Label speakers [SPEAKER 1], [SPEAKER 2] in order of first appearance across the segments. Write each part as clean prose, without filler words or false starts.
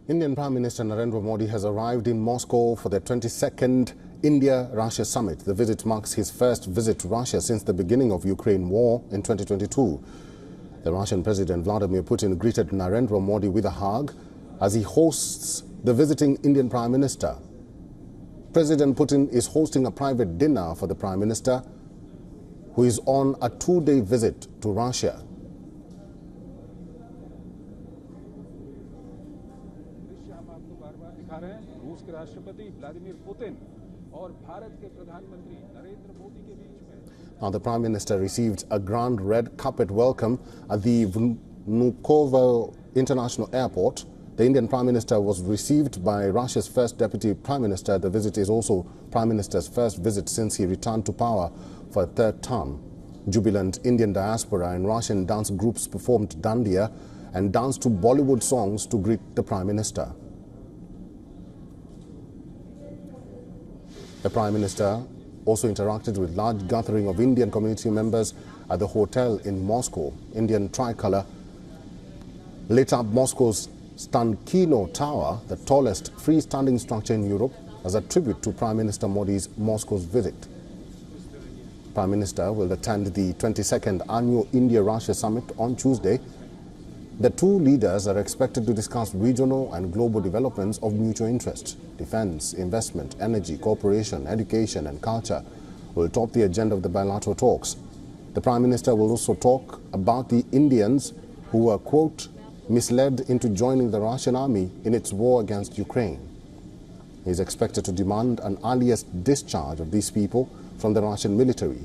[SPEAKER 1] Indian Prime Minister Narendra Modi has arrived in Moscow for the 22nd India-Russia summit. The visit marks his first visit to Russia since the beginning of Ukraine war in 2022. The Russian President Vladimir Putin greeted Narendra Modi with a hug as he hosts the visiting Indian Prime Minister. President Putin is hosting a private dinner for the Prime Minister, who is on a two-day visit to Russia.
[SPEAKER 2] रूस के राष्ट्रपति Vladimir Putin और भारत के प्रधानमंत्री नरेंद्र मोदी के बीच में
[SPEAKER 1] Now, the Prime Minister received a grand red carpet welcome at the Vnukovo International Airport. The Indian Prime Minister was received by Russia's first Deputy Prime Minister. The visit is also Prime Minister's first visit since he returned to power for a third term. Jubilant Indian diaspora and Russian dance groups performed dandiya and danced to Bollywood songs to greet the Prime Minister. The Prime Minister also interacted with large gathering of Indian community members at the hotel in Moscow. Indian tricolour lit up Moscow's Stankino Tower, the tallest freestanding structure in Europe, as a tribute to Prime Minister Modi's Moscow's visit. Prime Minister will attend the 22nd annual India-Russia summit on Tuesday. The two leaders are expected to discuss regional and global developments of mutual interest. Defense, investment, energy, cooperation, education and culture will top the agenda of the bilateral talks. The Prime Minister will also talk about the Indians who were, quote, misled into joining the Russian army in its war against Ukraine. He is expected to demand an earliest discharge of these people from the Russian military.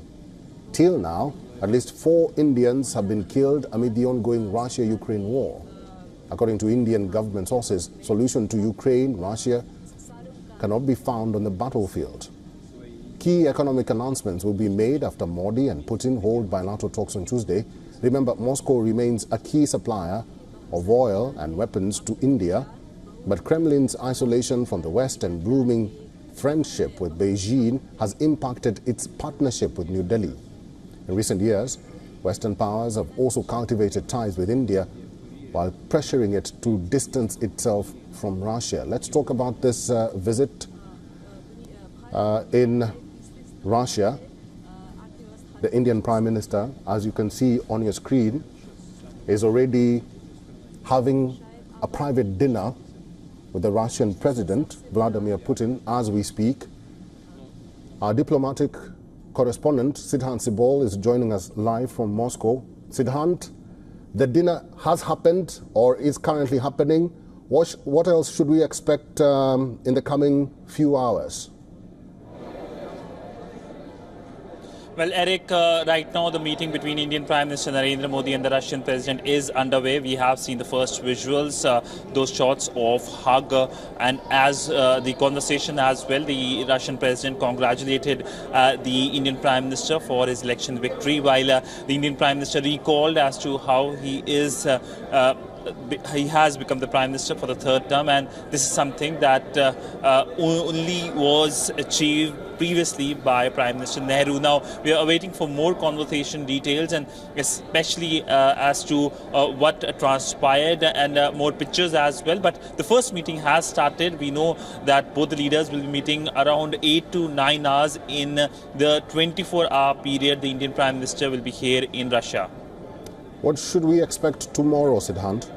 [SPEAKER 1] Till now, at least 4 Indians have been killed amid the ongoing Russia-Ukraine war. According to Indian government sources, solution to Ukraine-Russia cannot be found on the battlefield. Key economic announcements will be made after Modi and Putin hold bilateral talks on Tuesday. Remember, Moscow remains a key supplier of oil and weapons to India, but Kremlin's isolation from the West and blooming friendship with Beijing has impacted its partnership with New Delhi. In recent years, Western powers have also cultivated ties with India while pressuring it to distance itself from Russia. Let's talk about this visit in Russia. The Indian Prime Minister, as you can see on your screen, is already having a private dinner with the Russian President Vladimir Putin as we speak. Our diplomatic correspondent Siddhant Sibol is joining us live from Moscow. Siddhant, the dinner has happened or is currently happening. What else should we expect in the coming few hours?
[SPEAKER 3] Well, Eric, right now the meeting between Indian Prime Minister Narendra Modi and the Russian President is underway. We have seen the first visuals, those shots of hug, and as the conversation as well, the Russian President congratulated the Indian Prime Minister for his election victory, while the Indian Prime Minister recalled as to how he has become the Prime Minister for the third term, and this is something that only was achieved previously by Prime Minister Nehru. Now, we are awaiting for more conversation details, and especially as to what transpired, and more pictures as well. But the first meeting has started. We know that both the leaders will be meeting around 8 to 9 hours in the 24-hour period. The Indian Prime Minister will be here in Russia.
[SPEAKER 1] What should we expect tomorrow, Siddhant?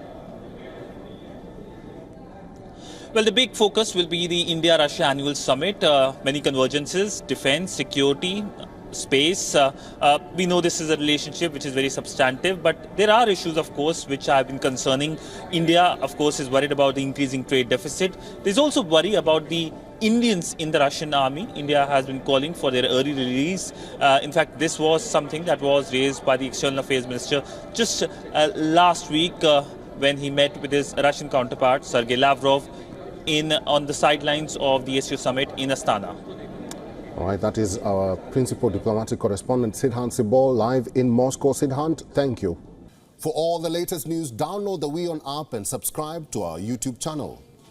[SPEAKER 3] Well, the big focus will be the India-Russia annual summit. Many convergences, defense, security, space. We know this is a relationship which is very substantive, but there are issues, of course, which have been concerning. India, of course, is worried about the increasing trade deficit. There's also worry about the Indians in the Russian army. India has been calling for their early release. In fact, this was something that was raised by the External Affairs Minister just last week when he met with his Russian counterpart, Sergei Lavrov, on the sidelines of the SU summit in Astana.
[SPEAKER 1] All right, that is our principal diplomatic correspondent, Siddhant Sibol, live in Moscow. Siddhant, thank you. For all the latest news, download the WION app and subscribe to our YouTube channel.